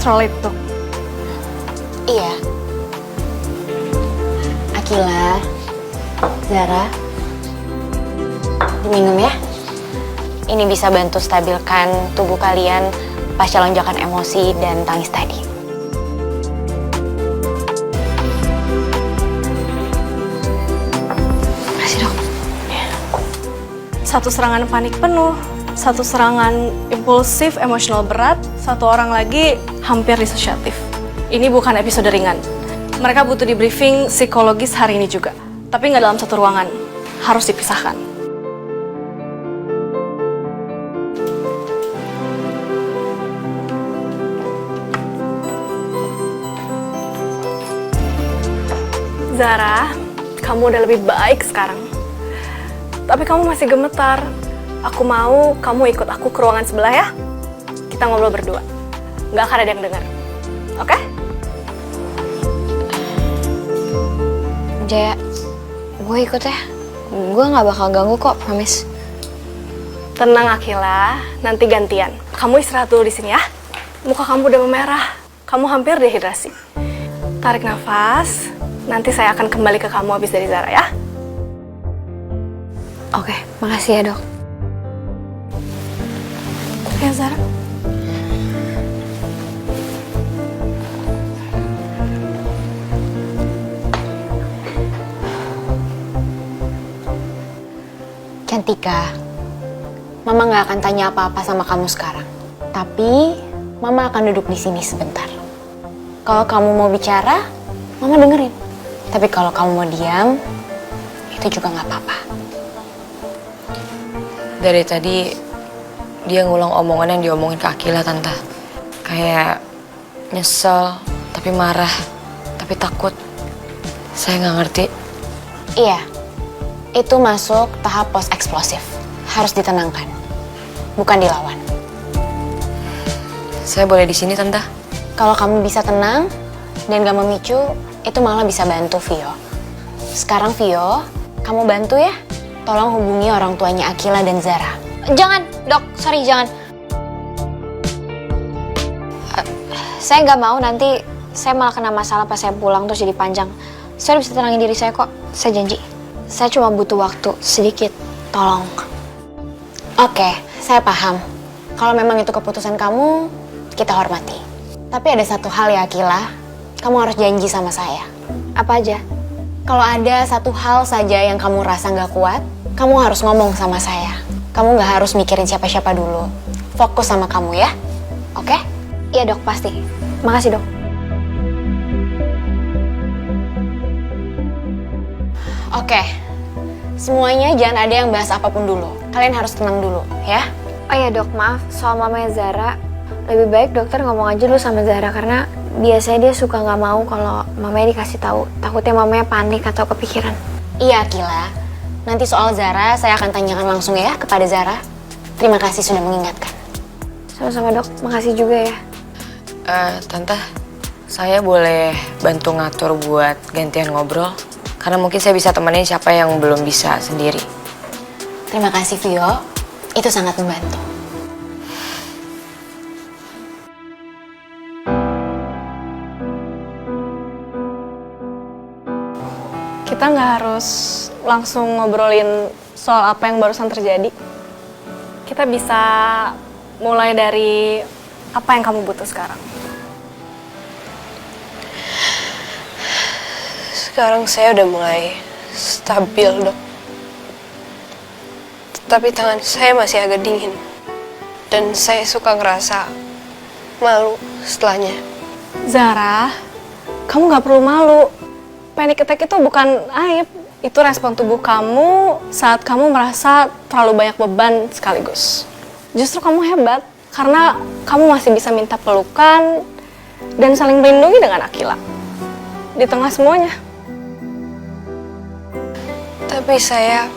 Elektrolit, Dok. Iya. Akila, Zara, diminum ya. Ini bisa bantu stabilkan tubuh kalian pasca lonjakan emosi dan tangis tadi. Makasih, Dok. Satu serangan panik penuh, satu serangan impulsif emosional berat, satu orang lagi hampir disosiatif. Ini bukan episode ringan. Mereka butuh di briefing psikologis hari ini juga. Tapi nggak dalam satu ruangan. Harus dipisahkan. Zara, kamu udah lebih baik sekarang. Tapi kamu masih gemetar. Aku mau kamu ikut aku ke ruangan sebelah ya. Kita ngobrol berdua. Nggak akan ada yang dengar. Oke? Jaya, gue ikut ya. Gue nggak bakal ganggu kok, promise. Tenang Akila, nanti gantian. Kamu istirahat dulu di sini ya. Muka kamu udah memerah. Kamu hampir dehidrasi. Tarik nafas. Nanti saya akan kembali ke kamu habis dari Zara ya. Oke, makasih ya, Dok. Ya Zara. Cantika, Mama nggak akan tanya apa-apa sama kamu sekarang. Tapi Mama akan duduk di sini sebentar. Kalau kamu mau bicara, Mama dengerin. Tapi kalau kamu mau diam, itu juga nggak apa-apa. Dari tadi dia ngulang omongan yang diomongin ke Akila, Tante. Kayak nyesel, tapi marah, tapi takut. Saya nggak ngerti. Iya, itu masuk tahap post eksplosif. Harus ditenangkan, bukan dilawan. Saya boleh di sini, Tante? Kalau kamu bisa tenang dan gak memicu, itu malah bisa bantu Vio. Sekarang Vio, kamu bantu ya. Tolong hubungi orang tuanya Akila dan Zara. Jangan, Dok. Sorry, jangan. Saya nggak mau nanti saya malah kena masalah pas saya pulang terus jadi panjang. Saya bisa tenangin diri saya kok. Saya janji. Saya cuma butuh waktu sedikit. Tolong. Oke, saya paham. Kalau memang itu keputusan kamu, kita hormati. Tapi ada satu hal ya, Akila. Kamu harus janji sama saya. Apa aja? Kalau ada satu hal saja yang kamu rasa nggak kuat, kamu harus ngomong sama saya. Kamu nggak harus mikirin siapa-siapa dulu. Fokus sama kamu ya, oke? Iya Dok, pasti. Makasih Dok. Oke, semuanya jangan ada yang bahas apapun dulu. Kalian harus tenang dulu, ya? Oh iya Dok, maaf soal mamanya Zara. Lebih baik dokter ngomong aja dulu sama Zara karena biasanya dia suka nggak mau kalau mamanya dikasih tahu. Takutnya mamanya panik atau kepikiran. Iya, Akila. Nanti soal Zara saya akan tanyakan langsung ya kepada Zara. Terima kasih sudah mengingatkan. Sama-sama Dok, makasih juga ya. Tante, saya boleh bantu ngatur buat gantian ngobrol? Karena mungkin saya bisa temenin siapa yang belum bisa sendiri. Terima kasih Vio, itu sangat membantu. Kita nggak harus langsung ngobrolin soal apa yang barusan terjadi. Kita bisa mulai dari apa yang kamu butuh sekarang. Sekarang saya udah mulai stabil, Dok. Tapi tangan saya masih agak dingin. Dan saya suka ngerasa malu setelahnya. Zara, kamu nggak perlu malu. Panic attack itu bukan aib. Itu respon tubuh kamu saat kamu merasa terlalu banyak beban sekaligus. Justru kamu hebat karena kamu masih bisa minta pelukan dan saling melindungi dengan Akila. Di tengah semuanya. Tapi saya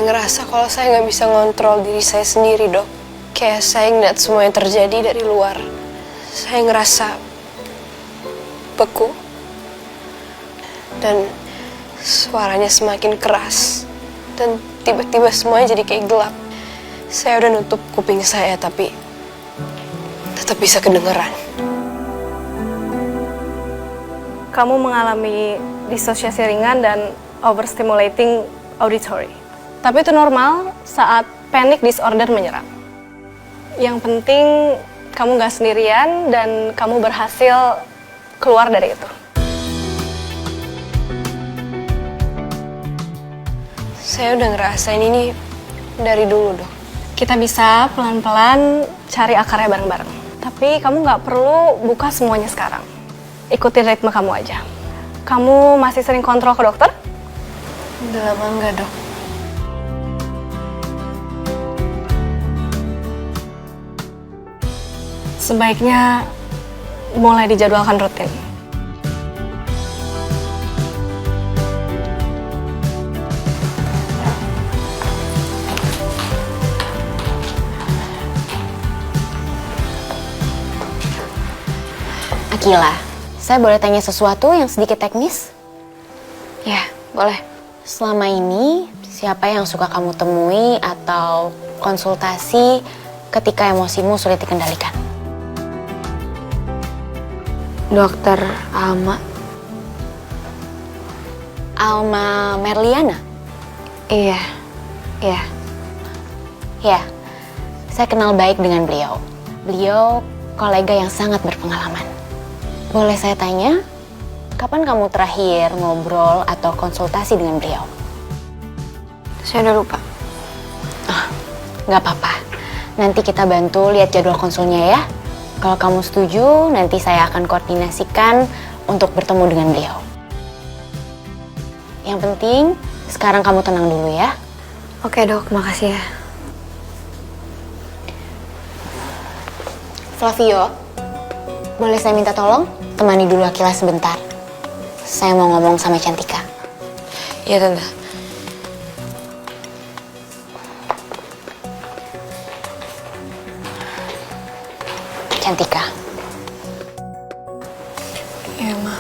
ngerasa kalau saya nggak bisa ngontrol diri saya sendiri, Dok. Kayak saya ngeliat semua yang terjadi dari luar. Saya ngerasa beku. Dan suaranya semakin keras. Dan tiba-tiba semuanya jadi kayak gelap. Saya udah nutup kuping saya, tapi tetap bisa kedengeran. kamu mengalami disosiasi ringan dan overstimulating auditory. Tapi itu normal saat panic disorder menyerang. Yang penting kamu gak sendirian dan kamu berhasil keluar dari itu. Saya udah ngerasain ini dari dulu, Dok. Kita bisa pelan-pelan cari akarnya bareng-bareng. Tapi kamu gak perlu buka semuanya sekarang. Ikutin ritme kamu aja. Kamu masih sering kontrol ke dokter? Udah lama enggak, Dok. Sebaiknya mulai dijadwalkan rutin. Akila, saya boleh tanya sesuatu yang sedikit teknis? Ya, boleh. Selama ini, siapa yang suka kamu temui atau konsultasi ketika emosimu sulit dikendalikan? Dokter Alma. Alma Merliana? Iya. Iya. Ya, saya kenal baik dengan beliau. Beliau kolega yang sangat berpengalaman. Boleh saya tanya, kapan kamu terakhir ngobrol atau konsultasi dengan beliau? Saya udah lupa. Nggak apa-apa. Nanti kita bantu lihat jadwal konsulnya ya. Kalau kamu setuju, nanti saya akan koordinasikan untuk bertemu dengan beliau. Yang penting, sekarang kamu tenang dulu ya. Oke, Dok. Makasih ya. Flavio, boleh saya minta tolong? Temani dulu Akila sebentar. Saya mau ngomong sama Cantika. Iya, Tante. Cantika. Iya, Ma.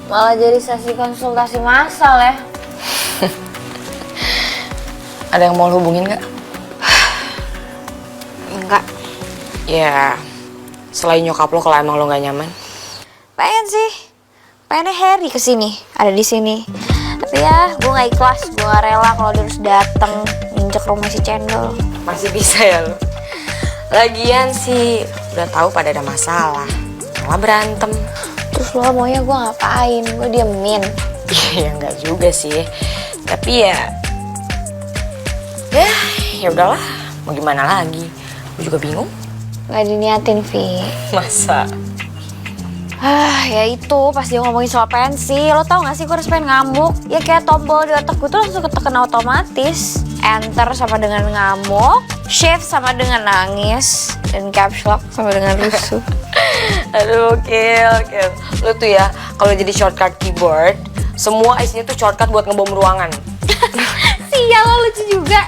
Malah jadi sesi konsultasi massal ya. Ada yang mau lo hubungin nggak? Enggak. Ya, selain nyokap lo kalau emang lo nggak nyaman. Pengen sih. Pengennya Harry kesini, ada di sini. Tapi ya, gue nggak ikhlas, gue nggak rela kalau dia harus dateng nginjek rumah si Cendol. Masih bisa ya lo. Lagian sih udah tahu pada ada masalah, malah berantem. Terus lo maunya gue ngapain? Gue diemin. Ya enggak juga sih. Tapi ya udahlah. Mau gimana lagi? Gue juga bingung. Gak diniatin, Vi. Masa? Ya itu, pas dia ngomongin soal pensi, lo tau gak sih gue harus pengen ngamuk? Ya kayak tombol di otak gue tuh langsung ketekan otomatis. Enter sama dengan ngamuk, shift sama dengan nangis, dan caps lock sama dengan rusuh. Aduh, Kil. Lo tuh ya, kalau jadi shortcut keyboard, semua isinya tuh shortcut buat ngebom ruangan. Sial, lo lucu juga.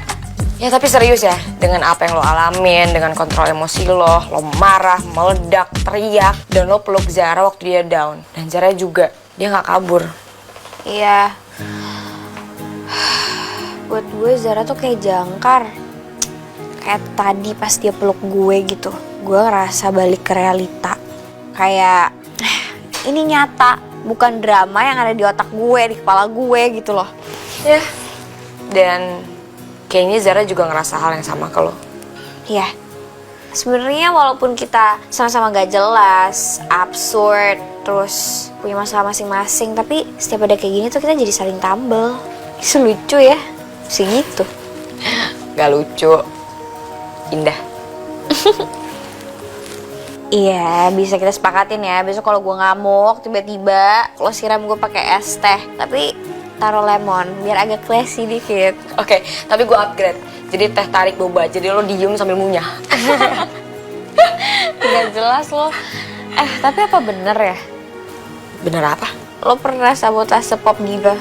Ya tapi serius ya, dengan apa yang lo alamin, dengan kontrol emosi lo marah, meledak, teriak, dan lo peluk Zara waktu dia down. Dan Zara juga, dia gak kabur. Iya. Buat gue Zara tuh kayak jangkar. Kayak tadi pas dia peluk gue gitu. Gue ngerasa balik ke realita. Kayak ini nyata, bukan drama yang ada di otak gue, di kepala gue gitu loh. Ya. Dan kayaknya Zara juga ngerasa hal yang sama ke lo. Iya. Sebenarnya walaupun kita sama-sama gak jelas, absurd, terus punya masalah masing-masing, tapi setiap ada kayak gini tuh kita jadi saling tambel. Itu lucu ya, segitu. Gak lucu, indah. Iya, bisa kita sepakatin ya. Besok kalau gue ngamuk, tiba-tiba lo siram gue pakai es teh, tapi taruh lemon biar agak classy dikit. Oke, tapi gue upgrade. Jadi teh tarik boba, jadi lo diem sambil ngunyah. Gak jelas lo. Tapi apa bener ya? Bener apa? Lo pernah sabotase pop diva?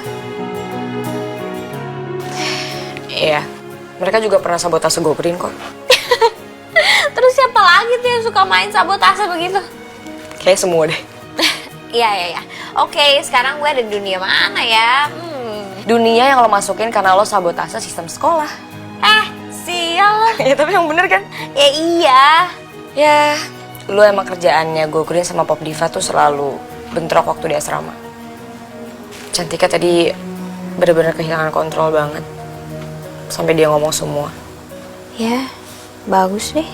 Iya, mereka juga pernah sabotase Go Green kok. Terus siapa lagi tuh yang suka main sabotase begitu? Kayak semua deh. Iya. Oke, sekarang gue ada di dunia mana ya? Dunia yang lo masukin karena lo sabotase sistem sekolah. sial. Ya tapi yang bener kan? Ya iya. Ya, lu emang kerjaannya Gokurin sama Pop Diva tuh selalu bentrok waktu di asrama. Cantika tadi bener-bener kehilangan kontrol banget. Sampai dia ngomong semua. Ya, bagus deh.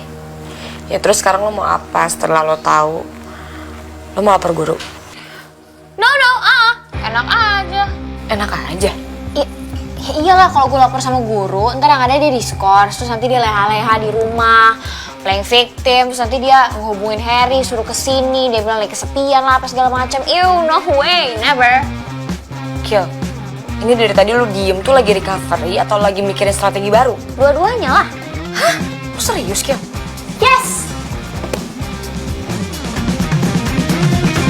Ya terus sekarang lo mau apa setelah lo tahu? Lo mau lapor guru? No, enak aja. Enak aja. Ya iyalah kalau gue lapor sama guru, ntar yang ada dia diskors, terus nanti dia leha-leha di rumah, playing victim, terus nanti dia ngehubungin Harry, suruh kesini, dia bilang lagi kesepian lah, apa segala macam. Ew, no way, never. Kill, ini dari tadi lo diem tuh lagi recovery atau lagi mikirin strategi baru? Dua-duanya lah. Hah? Lo serius, Kill?